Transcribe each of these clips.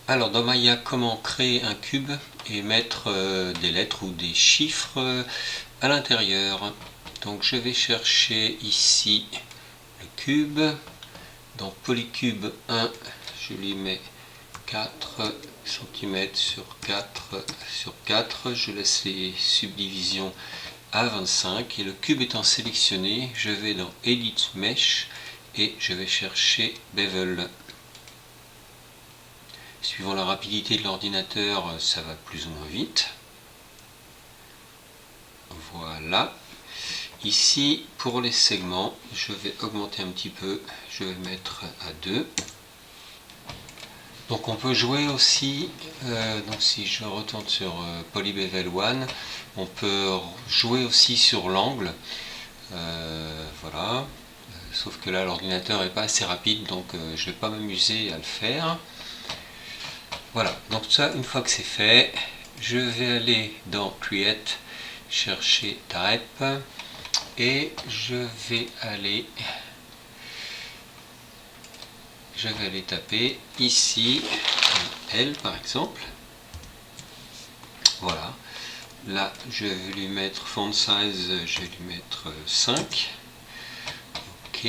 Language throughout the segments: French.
Alors dans Maya, comment créer un cube et mettre des lettres ou des chiffres à l'intérieur. Donc je vais chercher ici le cube. Dans Polycube 1, je lui mets 4 cm sur 4 sur 4. Je laisse les subdivisions à 25 et le cube étant sélectionné, je vais dans Edit Mesh et je vais chercher Bevel. Suivant la rapidité de l'ordinateur, ça va plus ou moins vite. Voilà. Ici, pour les segments, je vais augmenter un petit peu. Je vais mettre à 2. Donc on peut jouer aussi, donc si je retourne sur Polybevel 1, on peut jouer aussi sur l'angle. Voilà. Sauf que là, l'ordinateur n'est pas assez rapide, donc je ne vais pas m'amuser à le faire. Voilà, donc ça, une fois que c'est fait, je vais aller dans Create, chercher Type, et je vais aller taper ici L par exemple. Voilà, là je vais lui mettre font size, je vais lui mettre 5. Ok.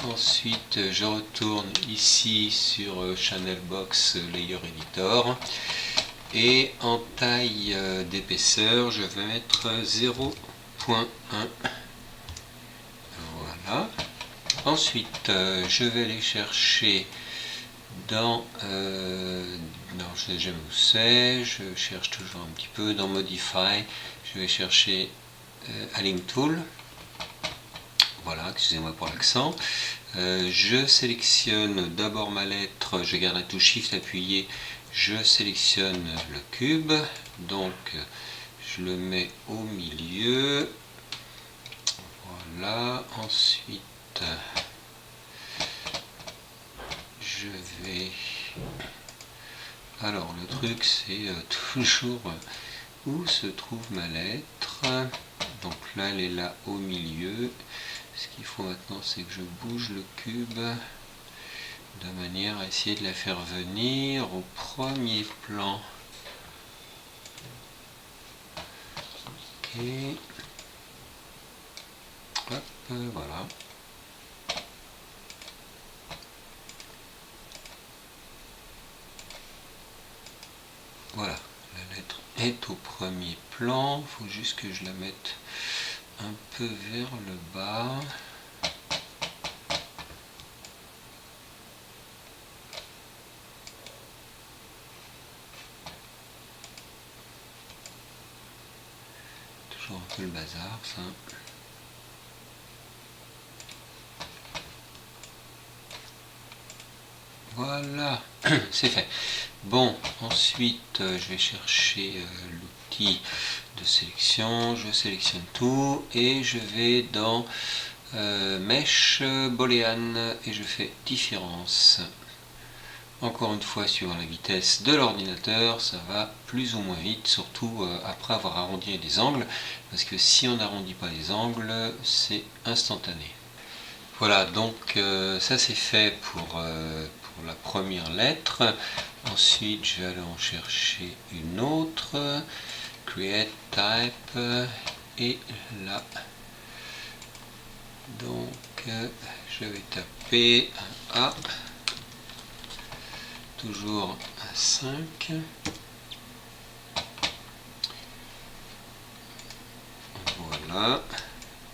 Ensuite, je retourne ici sur Channel Box Layer Editor et en taille d'épaisseur, je vais mettre 0.1. Voilà. Ensuite, je vais aller chercher dans, non, je sais jamais où c'est, je cherche toujours un petit peu dans Modify, je vais chercher Align Tool. Voilà, excusez-moi pour l'accent. Je sélectionne d'abord ma lettre, je garde la touche Shift appuyée, je sélectionne le cube, donc je le mets au milieu. Voilà, ensuite je vais... Alors le truc c'est toujours où se trouve ma lettre. Donc là elle est là au milieu. Ce qu'il faut maintenant, c'est que je bouge le cube de manière à essayer de la faire venir au premier plan. Ok. Hop, voilà. Voilà, la lettre est au premier plan. Il faut juste que je la mette un peu vers le bas. Toujours un peu le bazar, ça. Voilà, c'est fait. Bon, ensuite, je vais chercher l'outil de sélection. Je sélectionne tout et je vais dans Mesh, Boolean et je fais différence. Encore une fois, suivant la vitesse de l'ordinateur, ça va plus ou moins vite, surtout après avoir arrondi les angles, parce que si on n'arrondit pas les angles, c'est instantané. Voilà, donc ça c'est fait pour la première lettre. Ensuite, je vais aller en chercher une autre, Create Type, et là, donc je vais taper un A, toujours un 5. Voilà,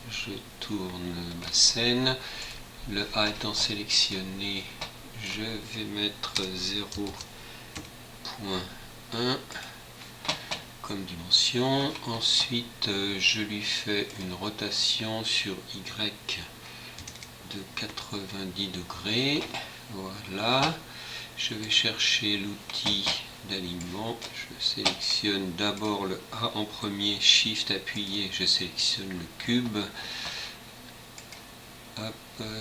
je tourne ma scène. Le A étant sélectionné, je vais mettre 0.1 comme dimension. Ensuite, je lui fais une rotation sur Y de 90 degrés. Voilà. Je vais chercher l'outil d'alignement. Je sélectionne d'abord le A en premier, Shift appuyé, je sélectionne le cube. Hop,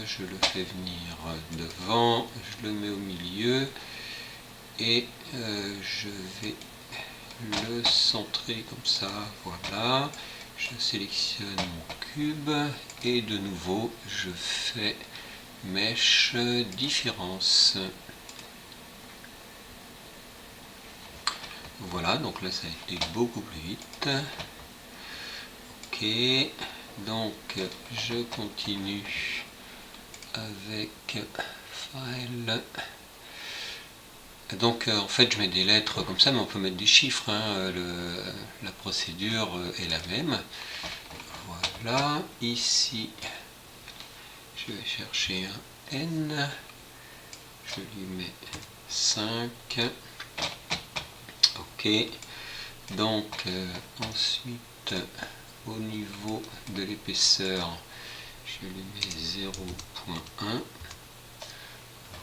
je le fais venir devant, je le mets au milieu et je vais le centrer comme ça. Voilà, je sélectionne mon cube et de nouveau je fais Mesh différence. Voilà, donc là ça a été beaucoup plus vite. Ok, donc je continue avec File. Donc en fait je mets des lettres comme ça, mais on peut mettre des chiffres, hein. La procédure est la même. Voilà, ici je vais chercher un N, je lui mets 5. Ok, donc ensuite au niveau de l'épaisseur, je lui mets 0.1.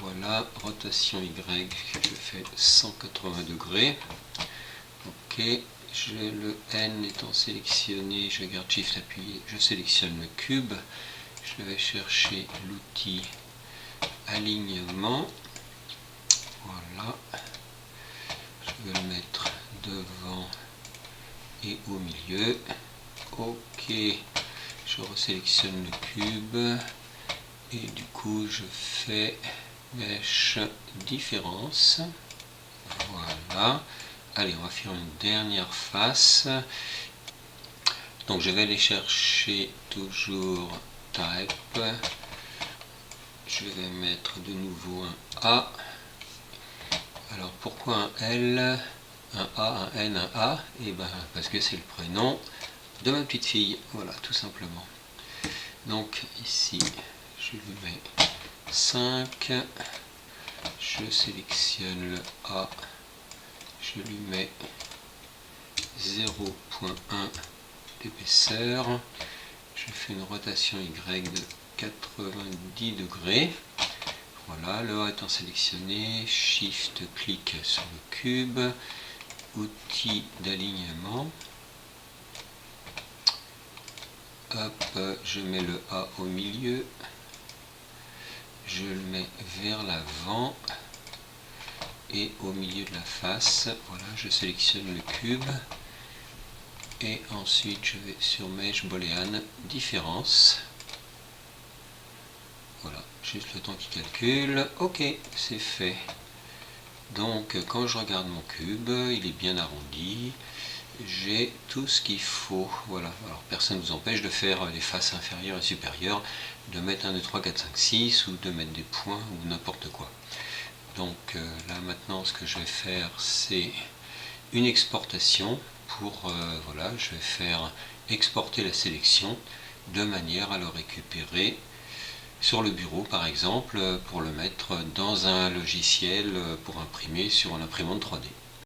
Voilà, rotation Y, je fais 180 degrés. Ok, le N étant sélectionné, je garde Shift appuyé, je sélectionne le cube. Je vais chercher l'outil alignement. Voilà, je vais le mettre devant et au milieu. Ok, je resélectionne le cube et du coup je fais mèche différence. Voilà, allez, on va faire une dernière face. Donc je vais aller chercher toujours type, je vais mettre de nouveau un A. Alors pourquoi un L, un A, un N, un A? Et ben parce que c'est le prénom de ma petite fille, voilà, tout simplement. Donc ici je lui mets 5, je sélectionne le A, je lui mets 0.1 d'épaisseur, je fais une rotation Y de 90 degrés. Voilà, le A étant sélectionné, Shift clic sur le cube, outil d'alignement. Hop, je mets le A au milieu, je le mets vers l'avant et au milieu de la face. Voilà, je sélectionne le cube et ensuite je vais sur Mèche Boolean différence. Voilà, juste le temps qu'il calcule. Ok, c'est fait. Donc quand je regarde mon cube, il est bien arrondi. J'ai tout ce qu'il faut. Voilà, alors personne ne vous empêche de faire les faces inférieures et supérieures, de mettre 1, 2, 3, 4, 5, 6 ou de mettre des points ou n'importe quoi. Donc là maintenant ce que je vais faire c'est une exportation pour, voilà, je vais faire exporter la sélection de manière à le récupérer sur le bureau par exemple pour le mettre dans un logiciel pour imprimer sur une imprimante 3D.